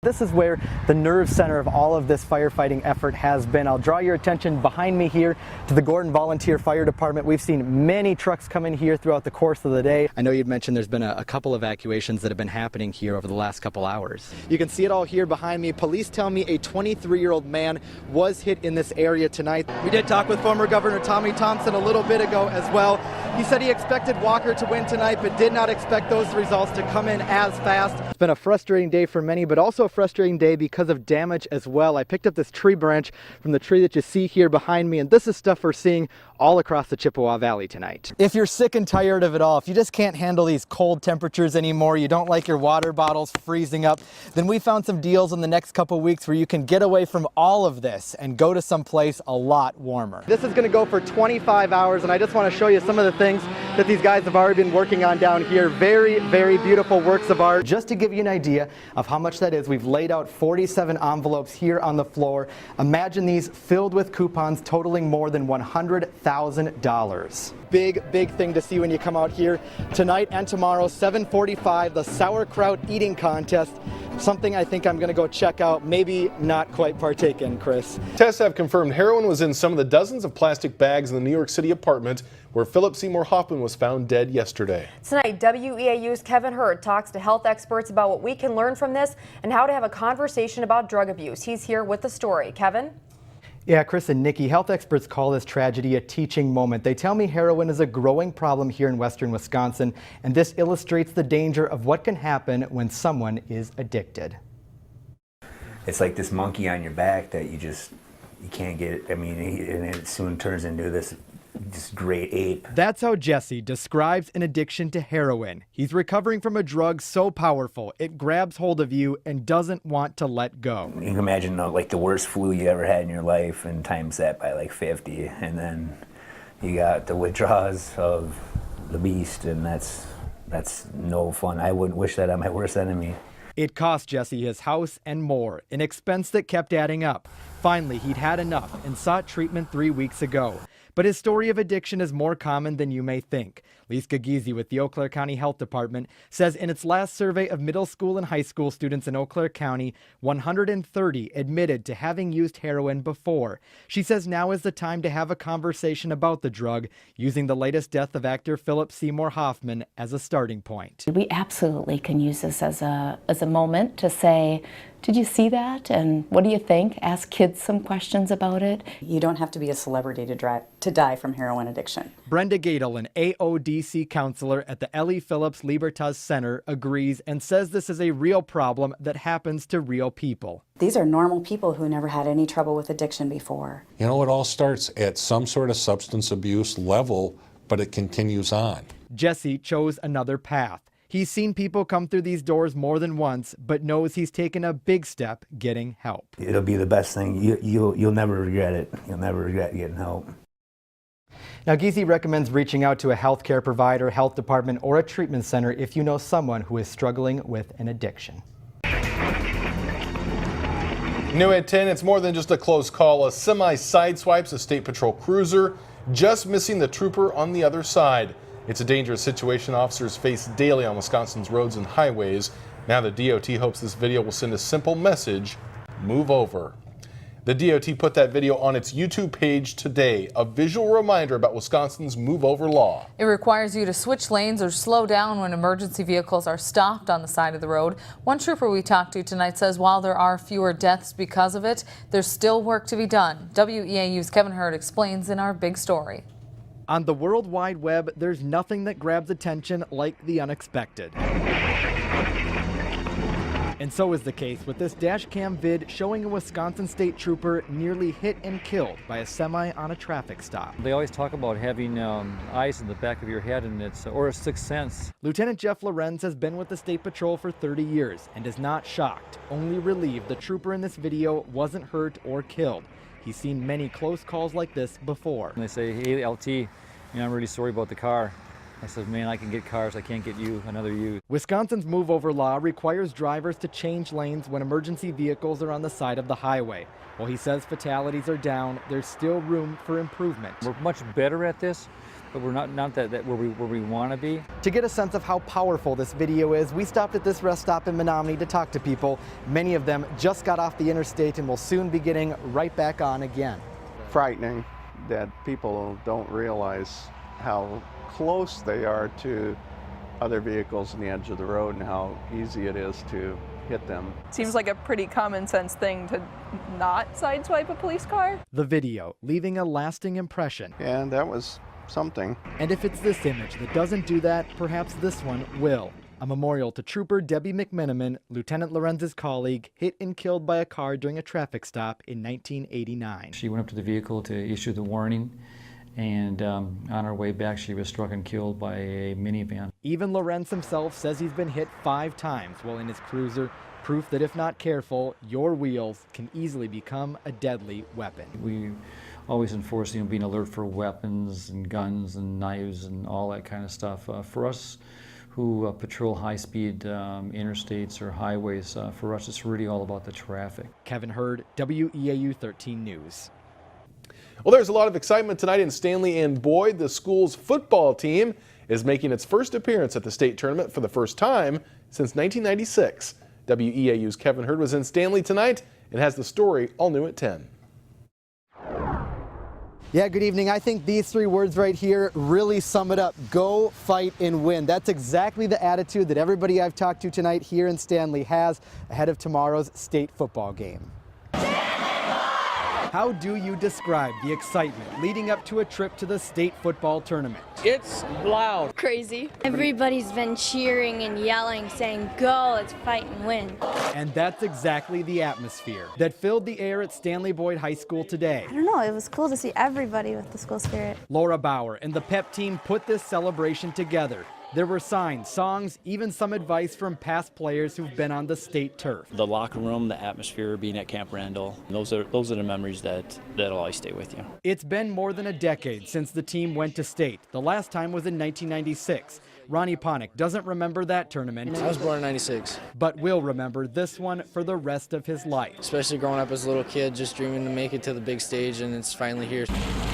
This is where the nerve center of all of this firefighting effort has been. I'll draw your attention behind me here to the Gordon Volunteer Fire Department. We've seen many trucks come in here throughout the course of the day. I know you'd mentioned there's been a couple evacuations that have been happening here over the last couple hours. You can see it all here behind me. Police tell me a 23-year-old man was hit in this area tonight. We did talk with former Governor Tommy Thompson a little bit ago as well. He said he expected Walker to win tonight, but did not expect those results to come in as fast. It's been a frustrating day for many, but also a frustrating day because of damage as well. I picked up this tree branch from the tree that you see here behind me, and this is stuff we're seeing all across the Chippewa Valley tonight. If you're sick and tired of it all, if you just can't handle these cold temperatures anymore, you don't like your water bottles freezing up, then we found some deals in the next couple weeks where you can get away from all of this and go to some place a lot warmer. This is going to go for 25 hours, and I just want to show you some of the things that these guys have already been working on down here. Very, very beautiful works of art. Just to give you an idea of how much that is, we've laid out 47 envelopes here on the floor. Imagine these filled with coupons totaling more than $100,000. Big thing to see when you come out here tonight and tomorrow, 7:45, the sauerkraut eating contest. Something I think I'm going to go check out, maybe not quite partake in, Chris. Tests have confirmed heroin was in some of the dozens of plastic bags in the New York City apartment where Philip Seymour Hoffman was found dead yesterday. Tonight, WEAU's Kevin Hurd talks to health experts about what we can learn from this and how to have a conversation about drug abuse. He's here with the story. Kevin? Yeah, Chris and Nikki, health experts call this tragedy a teaching moment. They tell me heroin is a growing problem here in western Wisconsin, and this illustrates the danger of what can happen when someone is addicted. It's like this monkey on your back that you can't get. I mean, and it soon turns into this great ape. That's how Jesse describes an addiction to heroin. He's recovering from a drug so powerful it grabs hold of you and doesn't want to let go. You can imagine like the worst flu you ever had in your life and times that by like 50, and then you got the withdrawals of the beast, and that's no fun. I wouldn't wish that on my worst enemy. It cost Jesse his house and more, an expense that kept adding up. Finally, he'd had enough and sought treatment 3 weeks ago. But his story of addiction is more common than you may think. Lise Gagizi with the Eau Claire County Health Department says in its last survey of middle school and high school students in Eau Claire County, 130 admitted to having used heroin before. She says now is the time to have a conversation about the drug, using the latest death of actor Philip Seymour Hoffman as a starting point. We absolutely can use this as a moment to say, did you see that? And what do you think? Ask kids some questions about it. You don't have to be a celebrity to die from heroin addiction. Brenda Gadel, an AODC counselor at the Ellie Phillips Libertas Center, agrees and says this is a real problem that happens to real people. These are normal people who never had any trouble with addiction before. You know, it all starts at some sort of substance abuse level, but it continues on. Jesse chose another path. He's seen people come through these doors more than once, but knows he's taken a big step getting help. It'll be the best thing. You'll never regret it. You'll never regret getting help. Now, Gizi recommends reaching out to a healthcare provider, health department, or a treatment center if you know someone who is struggling with an addiction. New at 10, it's more than just a close call. A semi sideswipes a State Patrol cruiser, just missing the trooper on the other side. It's a dangerous situation officers face daily on Wisconsin's roads and highways. Now the DOT hopes this video will send a simple message: move over. The DOT put that video on its YouTube page today, a visual reminder about Wisconsin's move over law. It requires you to switch lanes or slow down when emergency vehicles are stopped on the side of the road. One trooper we talked to tonight says while there are fewer deaths because of it, there's still work to be done. WEAU's Kevin Hurd explains in our big story. On the World Wide Web, there's nothing that grabs attention like the unexpected. And so is the case with this dash cam vid showing a Wisconsin state trooper nearly hit and killed by a semi on a traffic stop. They always talk about having eyes in the back of your head, and or a sixth sense. Lieutenant Jeff Lorenz has been with the State Patrol for 30 years and is not shocked, only relieved the trooper in this video wasn't hurt or killed. He's seen many close calls like this before. And they say, hey, LT, I'm really sorry about the car. I said, man, I can get cars, I can't get you, another you. Wisconsin's move over law requires drivers to change lanes when emergency vehicles are on the side of the highway. While he says fatalities are down, there's still room for improvement. We're much better at this, but we're not that where we want to be. To get a sense of how powerful this video is, we stopped at this rest stop in Menominee to talk to people. Many of them just got off the interstate and will soon be getting right back on again. Frightening that people don't realize how close they are to other vehicles on the edge of the road and how easy it is to hit them. Seems like a pretty common sense thing to not sideswipe a police car. The video leaving a lasting impression. And that was something. And if it's this image that doesn't do that, perhaps this one will. A memorial to Trooper Debbie McMenamin, Lieutenant Lorenz's colleague, hit and killed by a car during a traffic stop in 1989. She went up to the vehicle to issue the warning, and on her way back she was struck and killed by a minivan. Even Lorenz himself says he's been hit 5 times while in his cruiser, proof that if not careful, your wheels can easily become a deadly weapon. We always enforce being alert for weapons and guns and knives and all that kind of stuff. For us who patrol high-speed interstates or highways, for us it's really all about the traffic. Kevin Hurd, WEAU 13 News. Well, there's a lot of excitement tonight in Stanley, and Boyd, the school's football team, is making its first appearance at the state tournament for the first time since 1996. WEAU's Kevin Hurd was in Stanley tonight and has the story all new at 10. Yeah, good evening. I think these 3 words right here really sum it up. Go, fight, and win. That's exactly the attitude that everybody I've talked to tonight here in Stanley has ahead of tomorrow's state football game. How do you describe the excitement leading up to a trip to the state football tournament? It's loud. Crazy. Everybody's been cheering and yelling, saying, go, let's fight and win. And that's exactly the atmosphere that filled the air at Stanley Boyd High School today. I don't know, it was cool to see everybody with the school spirit. Laura Bauer and the pep team put this celebration together. There were signs, songs, even some advice from past players who've been on the state turf. The locker room, the atmosphere, being at Camp Randall, those are the memories that'll always stay with you. It's been more than a decade since the team went to state. The last time was in 1996. Ronnie Ponick doesn't remember that tournament. I was born in 96. But will remember this one for the rest of his life. Especially growing up as a little kid, just dreaming to make it to the big stage, and it's finally here.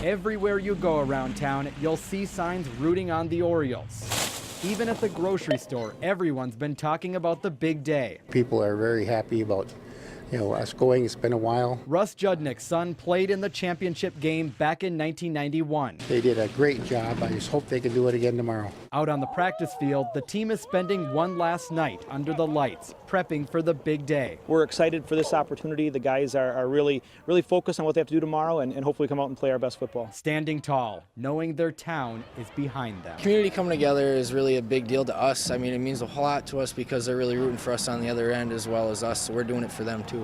Everywhere you go around town, you'll see signs rooting on the Orioles. Even at the grocery store, everyone's been talking about the big day. People are very happy about us going. It's been a while. Russ Judnick's son played in the championship game back in 1991. They did a great job. I just hope they can do it again tomorrow. Out on the practice field, the team is spending one last night under the lights, prepping for the big day. We're excited for this opportunity. The guys are really focused on what they have to do tomorrow and hopefully come out and play our best football. Standing tall, knowing their town is behind them. Community coming together is really a big deal to us. I mean, it means a whole lot to us because they're really rooting for us on the other end as well as us, so we're doing it for them too.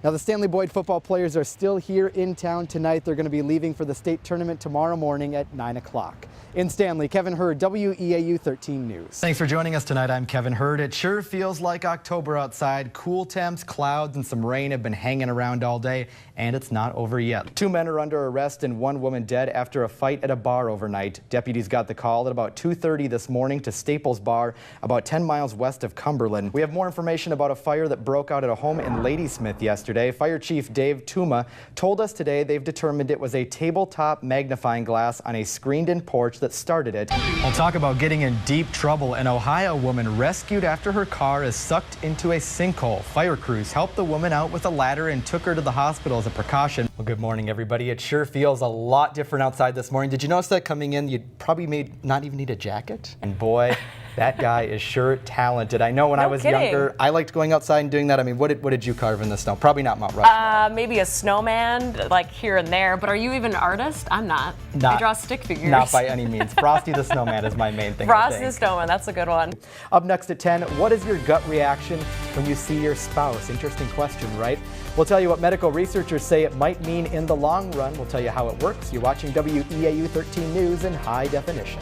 Now, the Stanley Boyd football players are still here in town tonight. They're going to be leaving for the state tournament tomorrow morning at 9 o'clock. In Stanley, Kevin Hurd, WEAU 13 News. Thanks for joining us tonight. I'm Kevin Hurd. It sure feels like October outside. Cool temps, clouds, and some rain have been hanging around all day, and it's not over yet. 2 men are under arrest and 1 woman dead after a fight at a bar overnight. Deputies got the call at about 2:30 this morning to Staples Bar, about 10 miles west of Cumberland. We have more information about a fire that broke out at a home in Ladysmith yesterday. Fire Chief Dave Tuma told us today they've determined it was a tabletop magnifying glass on a screened-in porch that started it. We'll talk about getting in deep trouble. An Ohio woman rescued after her car is sucked into a sinkhole. Fire crews helped the woman out with a ladder and took her to the hospital as a precaution. Well, good morning, everybody. It sure feels a lot different outside this morning. Did you notice that coming in, you'd probably not even need a jacket? And boy, that guy is sure talented. I know when I was younger, I liked going outside and doing that. I mean, what did you carve in the snow? Probably not Mount Rushmore. Maybe a snowman, like here and there. But are you even an artist? I'm not. I draw stick figures. Not by any means. Frosty the Snowman is my main thing. Frosty the Snowman, that's a good one. Up next at 10, what is your gut reaction when you see your spouse? Interesting question, right? We'll tell you what medical researchers say it might mean in the long run. We'll tell you how it works. You're watching WEAU 13 News in high definition.